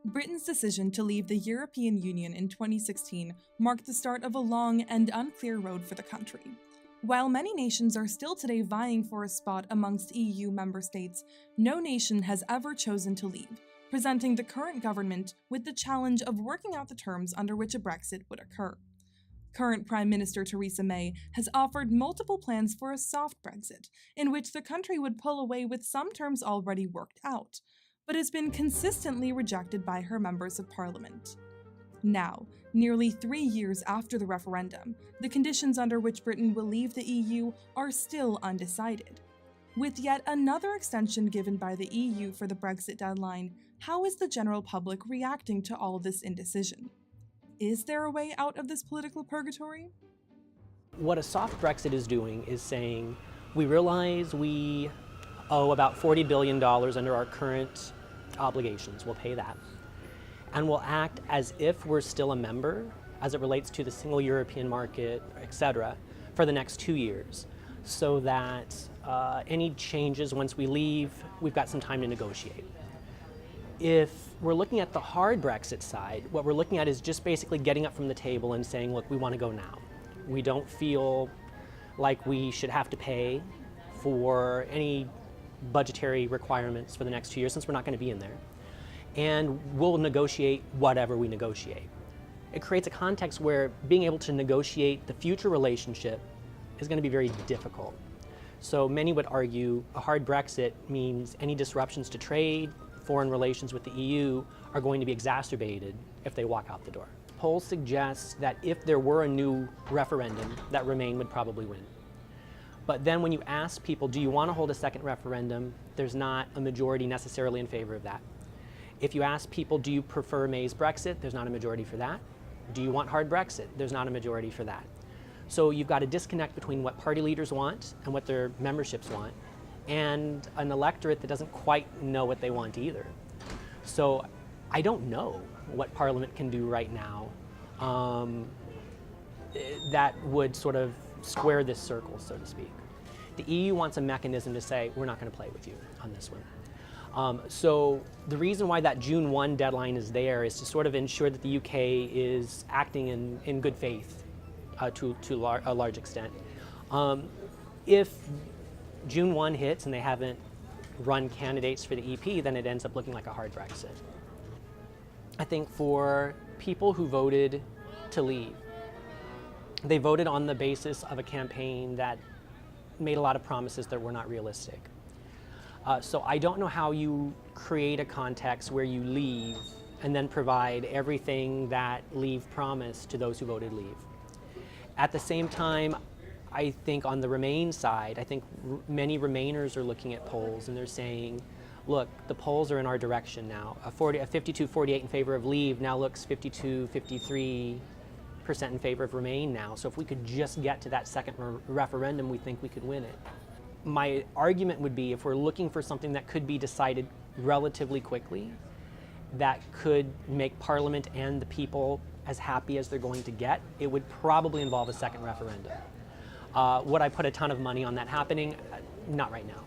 Britain's decision to leave the European Union in 2016 marked the start of a long and unclear road for the country. While many nations are still today vying for a spot amongst EU member states, no nation has ever chosen to leave, presenting the current government with the challenge of working out the terms under which a Brexit would occur. Current Prime Minister Theresa May has offered multiple plans for a soft Brexit, in which the country would pull away with some terms already worked out, but has been consistently rejected by her members of parliament. Now, nearly 3 years after the referendum, the conditions under which Britain will leave the EU are still undecided. With yet another extension given by the EU for the Brexit deadline, how is the general public reacting to all this indecision? Is there a way out of this political purgatory? What a soft Brexit is doing is saying, we realize we owe about $40 billion under our current obligations. We'll pay that. And we'll act as if we're still a member as it relates to the single European market, etc., for the next 2 years, so that any changes once we leave, we've got some time to negotiate. If we're looking at the hard Brexit side, what we're looking at is just basically getting up from the table and saying, look, we want to go now. We don't feel like we should have to pay for any budgetary requirements for the next 2 years, since we're not going to be in there. And we'll negotiate whatever we negotiate. It creates a context where being able to negotiate the future relationship is going to be very difficult. So many would argue a hard Brexit means any disruptions to trade, foreign relations with the EU are going to be exacerbated if they walk out the door. Polls suggest that if there were a new referendum, that Remain would probably win. But then when you ask people, do you want to hold a second referendum, there's not a majority necessarily in favor of that. If you ask people, do you prefer May's Brexit, there's not a majority for that. Do you want hard Brexit? There's not a majority for that. So you've got a disconnect between what party leaders want and what their memberships want, and an electorate that doesn't quite know what they want either. So I don't know what Parliament can do right now that would sort of square this circle, so to speak. The EU wants a mechanism to say, we're not going to play with you on this one. So the reason why that June 1 deadline is there is to sort of ensure that the UK is acting in good faith to a large extent. If June 1 hits and they haven't run candidates for the EP, then it ends up looking like a hard Brexit. I think for people who voted to leave, they voted on the basis of a campaign that made a lot of promises that were not realistic. So I don't know how you create a context where you leave and then provide everything that leave promised to those who voted leave. At the same time, I think on the Remain side, I think many Remainers are looking at polls and they're saying, look, the polls are in our direction now. A 52-48 in favor of leave now looks 52-53% in favor of Remain now. So if we could just get to that second referendum, we think we could win it. My argument would be, if we're looking for something that could be decided relatively quickly, that could make Parliament and the people as happy as they're going to get, it would probably involve a second referendum. Would I put a ton of money on that happening? Not right now.